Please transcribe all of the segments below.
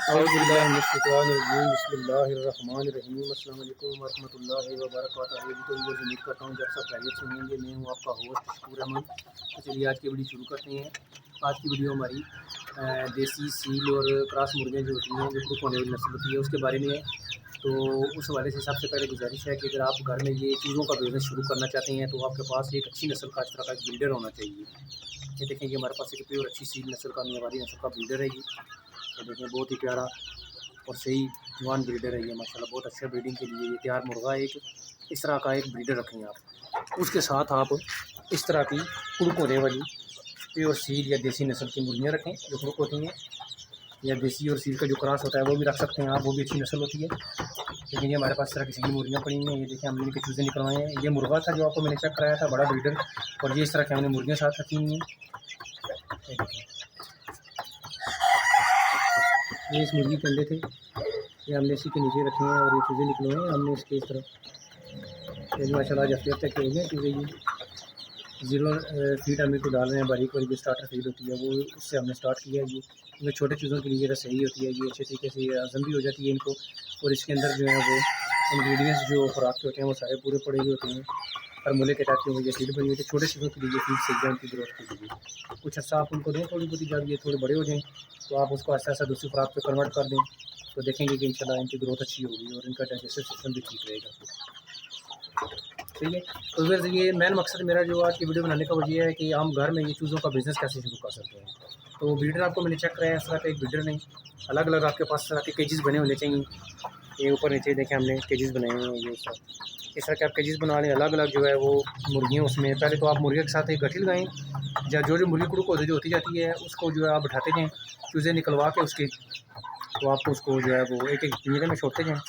बिस्मिल्लाहिर्रहमानिर्रहीम। अस्सलाम वालेकुम वरहमतुल्लाहि वबरकातुहू। तो ये उम्मीद करता हूँ जब सब खैरियत से होंगे। मैं हूँ आपका होस्ट शकूर अहमद। तो चलिए आज की वीडियो शुरू करते हैं। आज की वीडियो हमारी देसी सील और क्रॉस मुर्गियाँ जो होती हैं, जो ग्रुप होने वाली नस्ल होती है, उसके बारे में है। तो उस हवाले से सबसे पहले गुजारिश है कि अगर आप घर में ये चूज़ों का बिज़नेस शुरू करना चाहते हैं तो आपके पास एक अच्छी नस्ल का इस तरह का एक ब्रीडर होना चाहिए। ये देखें कि हमारे पास एक प्योर अच्छी सील नस्ल का मियावारी नस्ल का ब्रीडर है ये। तो देखें बहुत ही प्यारा और सही जवान ब्रीडर है ये, माशाल्लाह बहुत अच्छा ब्रीडिंग के लिए ये तैयार मुर्गा है। एक इस तरह का एक ब्रीडर रखें आप। उसके साथ आप इस तरह की कुड़क होने वाली प्योर सील या देसी नस्ल की मुर्गियाँ रखें जो कुड़क होती हैं, या देसी और सील का जो क्रॉस होता है वो भी रख सकते हैं आप, वो भी अच्छी नस्ल होती है। लेकिन ये हमारे पास इस तरह की मुर्गियाँ पड़ी हुई हैं। ये देखिए हमने इनके चूज़े निकलवाए हैं। ये मुर्गा था जो आपको मैंने चेक कराया था, बड़ा ब्रीडर, और ये इस तरह की हमने मुर्गियाँ साथ रखी हुई हैं। ये इस मुर्गी के अंडे थे, ये हमने इसी के नीचे रखे हैं और ये चूज़े निकलवाए हैं हमने इसके इस तरह। ये माशाल्लाह आज हफ्ते हफ्ते के हो गए चूज़े। ये 0 फीड हम इनको डाल रहे हैं, बारीक वाली जो स्टार्टर फीड होती है वो, उससे हमने स्टार्ट किया है। ये छोटे चूज़ों के लिए सही होती है, ये अच्छे तरीके से हज़म भी हो जाती है इनको। और इसके अंदर जो है वो इंग्रेडिएंट्स जो खुराक के होते हैं वो सारे पूरे पड़े हुए होते हैं। फार्मूले के तहत ये फीड बनी हुई है। छोटे चूज़ों के लिए फीड सही है उनकी ग्रोथ के लिए। कुछ अर्सा आप उनको दें थोड़ी बहुत, जब ये थोड़े बड़े हो जाएँ तो आप उसको ऐसा दूसरी खुराक पे कन्वर्ट कर दें, तो देखेंगे कि इंशाल्लाह इनकी ग्रोथ अच्छी होगी और इनका डाइजेस्टिव सिस्टम भी ठीक रहेगा। ठीक है, तो फिर ये मेन मकसद मेरा जो आज की वीडियो बनाने का वजह है कि हम घर में ये चूज़ों का बिज़नेस कैसे शुरू कर सकते हैं। तो ब्रीडर आपको मैंने चेक कराया, इस तरह का एक ब्रीडर नहीं, अलग अलग आपके पास तरह के केजेस बने होने चाहिए। ये ऊपर नीचे देखें हमने केजेस बनाए हुए हैं। ये इस तरह के आप केजेस बना लें, अलग अलग जो है वो मुर्गियाँ उसमें। पहले तो आप मुर्गे के साथ एक गठी लगाएँ, जो मुर्गी कुड़क होती जाती है उसको जो है आप बैठाते जाएँ, चूज़े निकलवा के उसके, तो आपको उसको जो है वो एक एक पिंजरे में छोड़ते जाएँ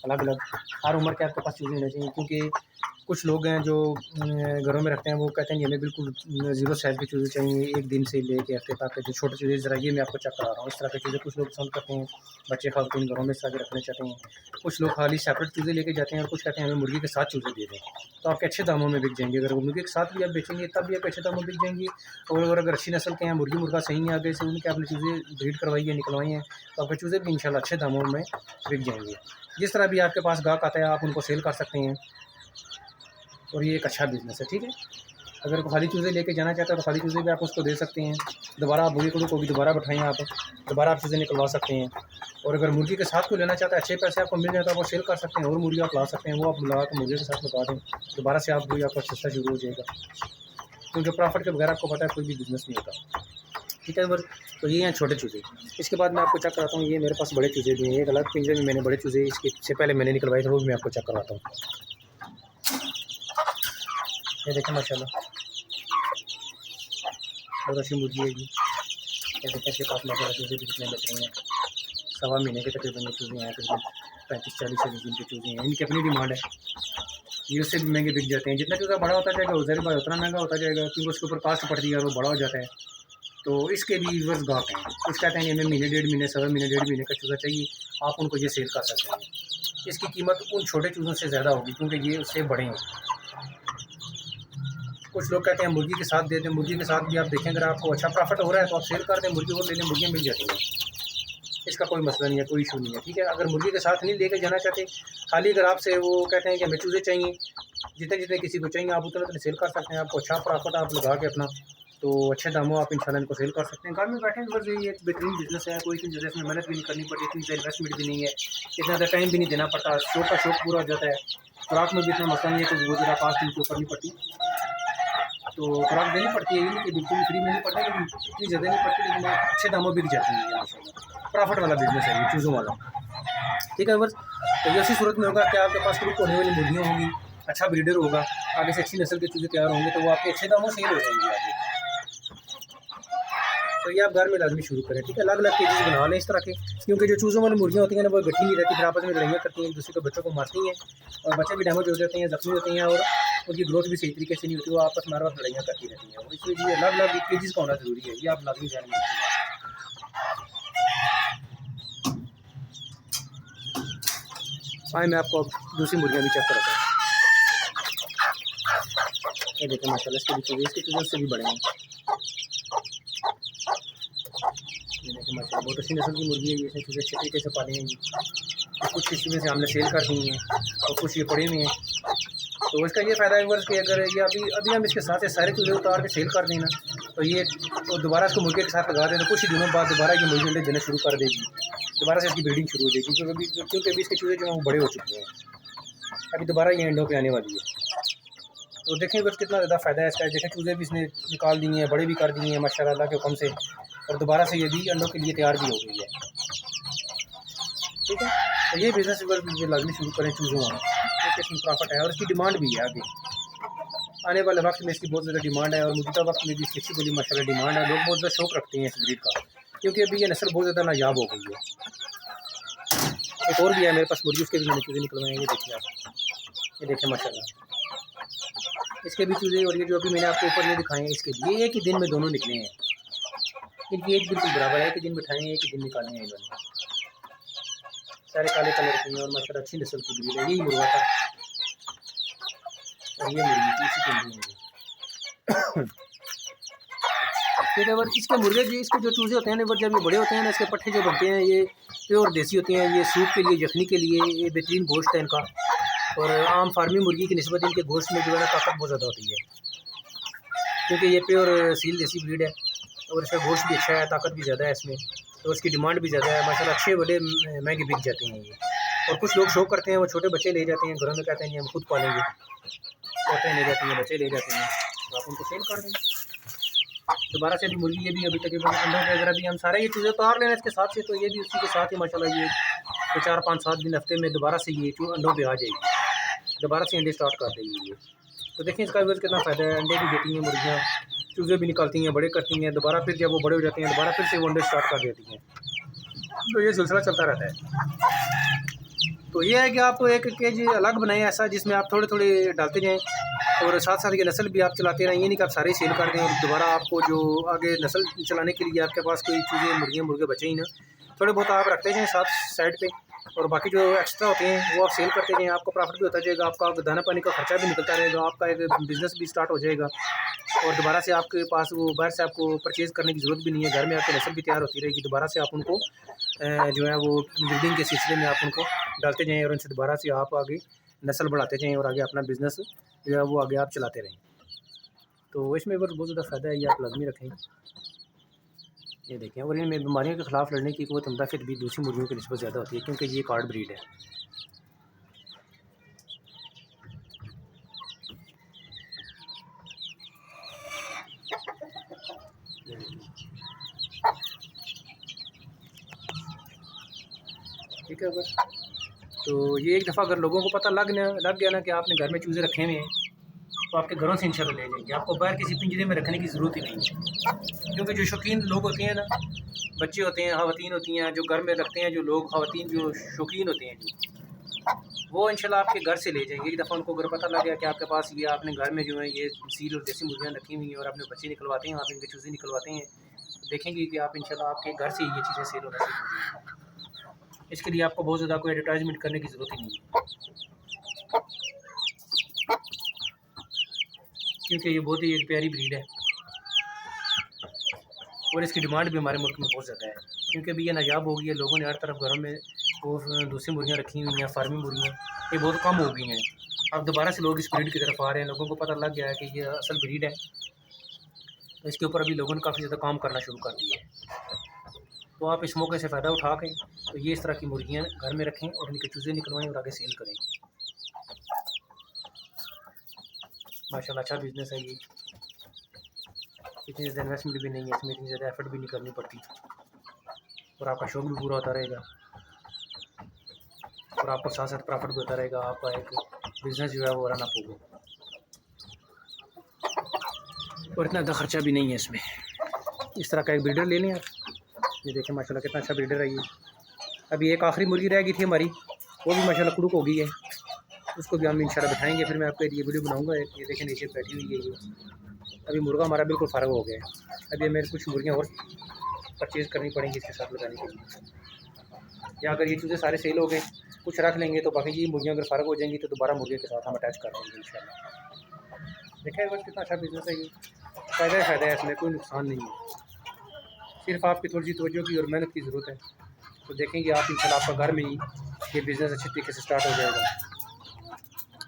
अलग अलग। हर उम्र के आपके पास चूज़े होने चाहिए, क्योंकि कुछ लोग हैं जो घरों में रखते हैं, वो कहते हैं कि हमें बिल्कुल 0 साइज़ के चूज़े चाहिए, एक दिन से लेके हफ्ते तक के जो छोटे चूज़े। ज़रा ये मैं आपको चेक करा रहा हूँ, इस तरह के चूज़े कुछ लोग पसंद करते हैं, बच्चे खातिन घरों में इस तरह के रखने चाहते हैं। कुछ लोग खाली सेपरेट चूज़े लेके जाते हैं और कुछ कहते हैं हमें मुर्गी के साथ चूज़े दे दें, तो आपके अच्छे दामों में बिक जाएंगे। अगर वो मुर्गी के साथ भी आप बेचेंगे तब भी आप अच्छे दामों में बिक जाएंगे। और अगर अच्छी नस्ल के हैं, मुर्गी मुर्गा सही है, आगे से उनके आपने चूज़े ब्रीड करवाई है, निकलवाई हैं, तो आपके चूज़े भी इंशाल्लाह अच्छे दामों में बिक जाएंगे। जिस तरह भी आपके पास गाहक आता है आप उनको सेल कर सकते हैं, और ये एक अच्छा बिज़नेस है। ठीक है, अगर खाली चूज़े लेके जाना चाहते हैं तो खाली चूज़े भी आप उसको दे सकते हैं। दोबारा आप मुर्गी को भी दोबारा बैठाएँ, आप दोबारा आप चूज़े निकलवा सकते हैं। और अगर मुर्गी के साथ कोई लेना चाहता है, अच्छे पैसे आपको मिल जाए तो आप वो सेल कर सकते हैं, और मुर्गी आप ला सकते हैं, वो आप लगा के मुर्गी के साथ लगा दें, दोबारा से आप वही आपका सस्ता शुरू हो जाएगा। क्योंकि प्रॉफिट के बगैर आपको पता है कोई भी बिज़नेस नहीं होता। ठीक है, तो ये हैं छोटे चूज़े। इसके बाद मैं आपको चेक कराता हूँ, ये मेरे पास बड़े चूज़े भी हैं। एक अलग पिंजरे में मैंने बड़े चूज़े इससे पहले मैंने निकलवाए थे, वो भी मैं आपको चेक करवाता हूँ। ये देखें माशाल्लाह बहुत अच्छी मुर्गी है ये। ये देखें इसके पास माशाल्लाह चूज़े भी कितने बच रहे हैं। 1.25 महीने के तकरीबन ये चूज़े हैं, तकरीबन 35-40 दिन के चूज़े हैं। इनकी अपनी डिमांड है, ये उससे भी महंगे बिक जाते हैं। जितना चूज़ा बड़ा होता जाएगा ज़ाहिर बात उतना महंगा होता जाएगा, क्योंकि उसके ऊपर कास्ट पड़ती है और वो बड़ा हो जाता है। तो इसके भी व्यूअर्स गाहक हैं, कुछ कहते हैं कि हमें महीने 1.5 महीने 1.25 महीने 1.5 महीने का चूज़ा चाहिए, आप उनको ये सेल कर सकते हैं। इसकी कीमत उन छोटे चूज़ों से ज़्यादा होगी क्योंकि ये उससे बड़े हैं। कुछ लोग कहते हैं मुर्गी के साथ दे दें, मुर्गी के साथ भी आप देखें अगर आपको अच्छा प्रॉफिट हो रहा है तो आप सेल कर दें, मुर्गी और ले लें, मुर्गियाँ मिल जाती हैं, इसका कोई मसला नहीं है, कोई इशू नहीं है। ठीक है, अगर मुर्गी के साथ नहीं लेके जाना चाहते, खाली अगर आपसे वो कहते हैं कि हमें चूज़े चाहिए, जितने जितने किसी को चाहिए आप उतने उतने सेल कर सकते हैं। आपको अच्छा प्रॉफिट आप लगा के अपना, तो अच्छे दामों आप इंशाल्लाह इनको सेल कर सकते हैं। घर में बैठे बस ये एक बेहतरीन बिज़नेस है, कोई इतनी ज़्यादा इसमें मेहनत भी नहीं करनी पड़ती, इतनी ज़्यादा इन्वेस्टमेंट भी नहीं है, इतना ज़्यादा टाइम भी नहीं देना पड़ता, शौक का शौक पूरा हो जाता है। खुराक में भी इतना मसला नहीं है, तो वो ज़रा कास्ट इनके ऊपर नहीं पड़ती, तो खुराक देनी पड़ती है, ये नहीं कि बिल्कुल फ्री में नहीं पड़ता, लेकिन इतनी ज़्यादा नहीं पड़ती, लेकिन अच्छे दामों बिक जाती है। माशाल्लाह प्रॉफिट वाला बिज़नेस है ये चूज़ों वाला। ठीक है बस, तो ऐसी सूरत में होगा कि आपके पास ग्रुप होने वाली मुर्गियाँ होंगी, अच्छा ब्रीडर होगा, आगे से अच्छी नस्ल के चूज़े तैयार होंगे, तो वो आपके अच्छे दामों सेल हो जाएंगे आगे। तो ये आप घर में लाजमी शुरू करें। ठीक है, अलग अलग केजेस बना लें इस तरह के, क्योंकि जो चूज़ों वाली मुर्गियाँ होती हैं ना वो गठी नहीं रहती, फिर आपस में लड़ाइयाँ करती हैं, एक दूसरे के बच्चों को मारती हैं, और बच्चे भी डैमेज हो जाते हैं, जख्मी होते हैं, और उनकी ग्रोथ भी सही तरीके से नहीं होती, वो आपस में हर वक्त लड़ाइयाँ करती रहती हैं। इसलिए अलग अलग केजेस का होना ज़रूरी है, ये आप लाजमी ध्यान में रखिएगा। आए मैं आपको दूसरी मुर्गियाँ भी चेक कराता हूँ। ये देखें माशाल्लाह इसके भी चूज़े, इसके चूज़े उससे भी बड़े हैं। ये देखें देखें माशाल्लाह बहुत अच्छी नस्ल की मुर्गी है ये, इसने चूज़े अच्छे तरीके से पाले हैं ये। कुछ इसमें से हमने सेल कर दी हैं और कुछ ये पड़े हुए हैं। तो इसका ये फ़ायदा है वर्ष कि अगर ये अभी अभी हम इसके साथ सारे चूज़े उतार के सेल कर दें ना, तो ये तो दोबारा इसको मुर्गे के साथ लगा दें तो कुछ ही दिनों बाद दोबारा ये मुर्गी अंडे देने शुरू कर देगी, दोबारा से इसकी ब्रीडिंग शुरू हो जाएगी। क्योंकि अभी इसके चूज़े जो हैं वो बड़े हो चुके हैं, अभी दोबारा ये अंडों पे आने वाली है। तो देखें बस कितना ज़्यादा फ़ायदा है इसका। देखें चूज़े भी इसने निकाल दिए हैं, बड़े भी कर दिए हैं माशाल्लाह अल्लाह के हुक्म से, और दोबारा से ये भी अंडों के लिए तैयार भी हो गई है। ठीक है, तो ये बिज़नेस अगर लाजमी शुरू करें चूज़ों वाला, क्योंकि इसमें प्रॉफिट है और इसकी डिमांड भी है। आगे आने वाले वक्त में इसकी बहुत ज़्यादा डिमांड है और मौजूदा वक्त में भी इसकी अच्छी बड़ी माशाल्लाह डिमांड है। लोग बहुत ज़्यादा शौक रखते हैं इस ब्रीड का, क्योंकि अभी ये नस्ल बहुत ज़्यादा नायाब हो गई है। एक और भी है मेरे पास मुर्गी, उसके भी मैंने चूज़े निकलवाए हैं, ये देखिए आप, ये देखें माशाल्लाह इसके भी चूज़े। और ये जो अभी मैंने आपको ऊपर ये दिखाए हैं, इसके भी एक ही दिन में दोनों निकले हैं। इनकी एज बिल्कुल बराबर है, एक ही दिन बिठाए हैं, एक ही दिन निकाले हैं इन्होंने। सारे काले कलर के हैं और माशाल्लाह अच्छी नस्ल की ब्रीड है। यही मुर्गा था और ये मुर्गी थी, इसी के लिए। ठीक है, और इसके मुर्गे जो इसके जो चूज़े होते हैं ना, जब ये बड़े होते हैं ना, इसके पट्ठे जो बनते हैं ये प्योर देसी होते हैं। ये सूप के लिए, यखनी के लिए ये बेहतरीन गोश्त है इनका। और आम फार्मी मुर्गी की निस्बत इनके गोश्त में जो है ना ताकत बहुत ज़्यादा होती है, क्योंकि ये प्योर सील देसी ब्रीड है और इसका गोश्त भी अच्छा है, ताकत भी ज़्यादा है इसमें, तो इसकी डिमांड भी ज़्यादा है माशाल्लाह। अच्छे बड़े महंगे बिक जाते हैं ये। और कुछ लोग शौक करते हैं, वो छोटे बच्चे ले जाते हैं घरों में, कहते हैं हम खुद पालेंगे, छोटे ले जाते हैं, बच्चे ले जाते हैं, तो आप उनको सेल कर दें। दोबारा से भी मुर्गी ये भी अभी तकरीबन अंडों के अगर अभी हम सारे ये चूज़े उतार लेना इसके साथ से, तो ये भी उसी के साथ ही माशाल्लाह ये तो 4, 5, 7 दिन हफ्ते में दोबारा से ये अंडों पे आ जाएगी, दोबारा से अंडे स्टार्ट कर देगी ये। तो देखें इसका भी कितना फ़ायदा है। अंडे भी देती हैं मुर्गियाँ, चूज़े भी निकालती हैं, बड़े करती हैं, दोबारा फिर जब वो बड़े हो जाते हैं दोबारा फिर से वो अंडे स्टार्ट कर देती हैं। तो ये सिलसिला चलता रहता है। तो ये है कि आप एक केज अलग बनाएं ऐसा, जिसमें आप थोड़े थोड़े डालते जाएँ और साथ साथ ये नस्ल भी आप चलाते रहें। ये नहीं कि आप सारे ही सेल कर दें और दोबारा आपको जो आगे नस्ल चलाने के लिए आपके पास कोई चूज़े मुर्गियाँ मुर्गे बचे ही ना, थोड़े बहुत आप रखते जाएँ साथ साइड पे, और बाकी जो एक्स्ट्रा होते हैं वो आप सेल करते जाएँ। आपका प्रॉफिट भी होता जाएगा, आपका दाना पानी का खर्चा भी निकलता रहेगा, आपका एक बिज़नेस भी स्टार्ट हो जाएगा और दोबारा से आपके पास वो बाहर से आपको परचेज़ करने की ज़रूरत भी नहीं है। घर में आपकी नस्ल भी तैयार होती रहेगी, दोबारा से आप उनको जो है वो ब्रीडिंग के सिलसिले में आप उनको डालते जाएँ और उनसे दोबारा से आप आगे नस्ल बढ़ाते जाएँ और आगे अपना बिज़नेस जो है वो आगे आप चलाते रहें। तो इसमें बहुत ज़्यादा फ़ायदा है, ये आप लाज़मी रखें। ये देखें, और इनमें बीमारियों के ख़िलाफ़ लड़ने की क़ुव्वत मुदाफ़अत भी दूसरी मुर्गियों की निस्बत ज़्यादा होती है, क्योंकि ये कार्ड ब्रीड है। ठीक है बस। तो ये एक दफ़ा अगर लोगों को पता लग गया ना कि आपने घर में चूज़े रखे हुए हैं, तो आपके घरों से इंशाल्लाह ले जाएंगे, आपको बाहर किसी पिंजरे में रखने की ज़रूरत ही नहीं है। क्योंकि जो शौकीन लोग होते हैं ना, बच्चे होते हैं, ख़वातीन होती हैं, जो घर में रखते हैं, जो लोग ख़वातीन जो शौकीन होते हैं जो, वो इंशाल्लाह आपके घर से ले जाएंगे। एक दफ़ा उनको अगर पता लग गया कि आपके पास ये आपने घर में जो है ये सील और देसी मुर्गियाँ रखी हुई हैं और अपने बच्चे निकलवाते हैं, आप इनके चूज़े निकलवाते हैं, देखेंगे कि आप इंशाल्लाह आपके घर से ये चीज़ें सेल होना शुरू हो जाएंगी। इसके लिए आपको बहुत ज़्यादा कोई एडवर्टाइजमेंट करने की ज़रूरत ही नहीं है, क्योंकि ये बहुत ही एक प्यारी ब्रीड है और इसकी डिमांड भी हमारे मुल्क में बहुत ज़्यादा है, क्योंकि अभी ये नायाब हो गई है। लोगों ने हर तरफ घरों में वो दूसरी मुर्गियाँ रखी हुई हैं, फार्मी मुर्गियाँ, ये बहुत कम हो गई हैं। अब दोबारा से लोग इस ब्रीड की तरफ आ रहे हैं, लोगों को पता लग गया है कि ये असल ब्रीड है, तो इसके ऊपर अभी लोगों ने काफ़ी ज़्यादा काम करना शुरू कर दिया है। तो आप इस मौके से फ़ायदा उठा के तो ये इस तरह की मुर्गियाँ घर में रखें और इनके चूज़े निकलवाएँ और आगे सेल करें। माशाल्लाह अच्छा बिज़नेस है ये, इतनी ज़्यादा इन्वेस्टमेंट भी नहीं है इसमें, इतनी ज़्यादा एफर्ट भी नहीं करनी पड़ती और आपका शौक भी पूरा होता रहेगा और आपको साथ साथ प्रॉफिट भी होता रहेगा। आपका एक बिज़नेस जो है वो रन अप होगा और इतना ज़्यादा ख़र्चा भी नहीं है इसमें। इस तरह का एक ब्रीडर ले लें आप। ये देखें माशाल्लाह कितना अच्छा ब्रीडर है ये। अभी एक आखिरी मुर्गी रह गई थी हमारी, वो भी माशाल्लाह कुड़ुक हो गई है, उसको भी हम इंशाल्लाह बिठाएंगे, फिर मैं आपके लिए वीडियो बनाऊंगा। ये देखें नीचे बैठी हुई है ये। अभी मुर्गा हमारा बिल्कुल फ़ारग हो गया है, अभी मेरे कुछ मुर्गियाँ और परचेज़ करनी पड़ेंगी इसके साथ लगाने के लिए, या अगर ये चूज़े सारे सेल हो गए कुछ रख लेंगे तो बाकी ये मुर्गियाँ अगर फ़ारग हो जाएंगी तो दोबारा मुर्गियों के साथ हम अटैच कर देंगे इंशाल्लाह। देखें बस कितना अच्छा बिज़नेस है ये, फ़ायदा ही फ़ायदा है इसमें, कोई नुकसान नहीं है। सिर्फ आपकी थोड़ी सी तवज्जो की और मेहनत की ज़रूरत है, तो देखेंगे आप इंशाल्लाह आपका घर में ही ये बिज़नेस अच्छे तरीके से स्टार्ट हो जाएगा।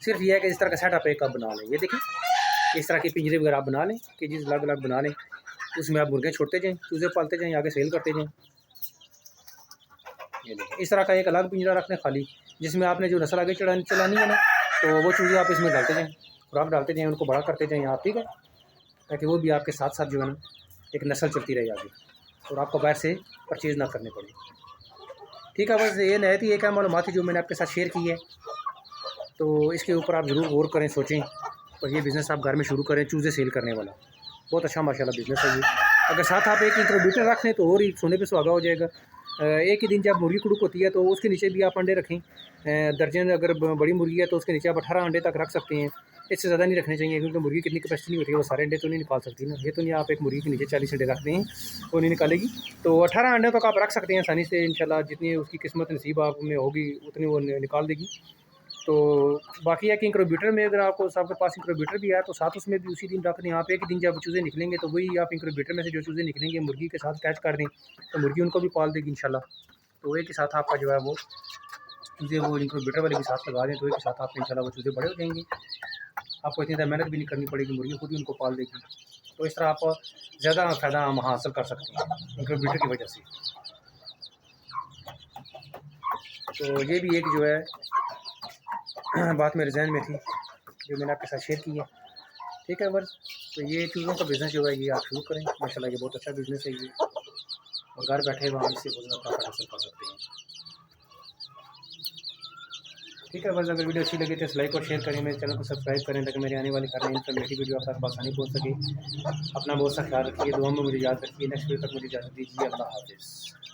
सिर्फ ये है कि इस तरह का सेटअप एक आप बना लें, ये देखिए इस तरह के पिंजरे वगैरह आप बना लें कि जिस अलग अलग बना लें, उसमें आप मुर्गे छोड़ते जाएँ, चूज़े पालते जाएँ, आगे सेल करते जाएँ। ये देखिए इस तरह का एक अलग पिंजरा रख लें खाली, जिसमें आपने जो नस्ल आगे चलानी है ना, तो वो चूज़े आप इसमें डालते जाएँ, खुराक डालते जाएँ, उनको बड़ा करते जाएँ आप, ठीक है, ताकि वो भी आपके साथ साथ जो है ना एक नस्ल चलती रहे आगे और आपको बाहर से परचेज़ ना करने पड़े। ठीक है, बस ये नहत ही एक मालूमात थी जो मैंने आपके साथ शेयर की है, तो इसके ऊपर आप ज़रूर गौर करें, सोचें और ये बिज़नेस आप घर में शुरू करें, चूज़े सेल करने वाला। बहुत अच्छा माशाल्लाह बिज़नेस है ये। अगर साथ आप एक इंक्यूबेटर रख लें तो और ही सोने पे सुहागा हो जाएगा। एक ही दिन जब मुर्गी कुड़ुक होती है तो उसके नीचे भी आप अंडे रखें। दर्जन अगर बड़ी मुर्गी है तो उसके नीचे आप 18 अंडे तक रख सकते हैं। इससे ज़्यादा नहीं रखने चाहिए, क्योंकि मुर्गी कितनी कैपेसिटी नहीं होती है, वो सारे अंडे तो नहीं निकाल सकती ना। ये तो नहीं आप एक मुर्गी के नीचे 40 अंडे रखते हैं वो नहीं निकालेगी, तो 18 अंडे तक आप रख सकते हैं आसानी से इंशाल्लाह। जितनी उसकी किस्मत नसीब आप में होगी उतनी वो निकाल देगी। तो बाकी है कि इंक्यूबेटर में अगर आपको सबके पास इंक्यूबेटर भी है तो साथ उसमें भी उसी दिन रख दें आप। एक ही दिन जब चूज़े निकलेंगे तो वही आप इंक्यूबेटर में से जो चूज़े निकलेंगे मुर्गी के साथ कैच कर दें, तो मुर्गी उनको भी पाल देगी इंशाल्लाह। तो एक ही साथ आपका जो है वो चूज़े वो इंक्यूबेटर वाले भी साथ लगा दें, तो एक ही साथ आपके इंशाल्लाह वो चूज़े बड़े हो जाएंगे। आपको इतनी ज़्यादा मेहनत भी नहीं करनी पड़ेगी, मुर्गी खुद ही उनको पाल देगी। तो इस तरह आप ज़्यादा फ़ायदा हम हासिल कर सकते हैं इंक्यूबेटर की वजह से। तो ये भी एक जो है बात मेरे जहन में थी जो मैंने आपके साथ शेयर की है। ठीक है बस, तो ये चूज़ों का बिज़नेस जो है ये आप शुरू करें, माशाल्लाह ये बहुत अच्छा बिज़नेस है ये, और घर बैठे हुए हम इससे बहुत ज़्यादा प्रॉफिट हासिल कर सकते हैं। ठीक है बस, अगर वीडियो अच्छी लगी तो इस लाइक और शेयर करें, मेरे चैनल को सब्सक्राइब करें ताकि मेरी आने वाली हर इन्फॉर्मेटिव वीडियो आप तक आसानी पहुँच सके। अपना बहुत सा ख्याल रखिए, दुआ में मुझे याद रखिए। नेक्स्ट वीडियो तक मुझे इजाज़त दीजिए। अल्लाह हाफ़िज़।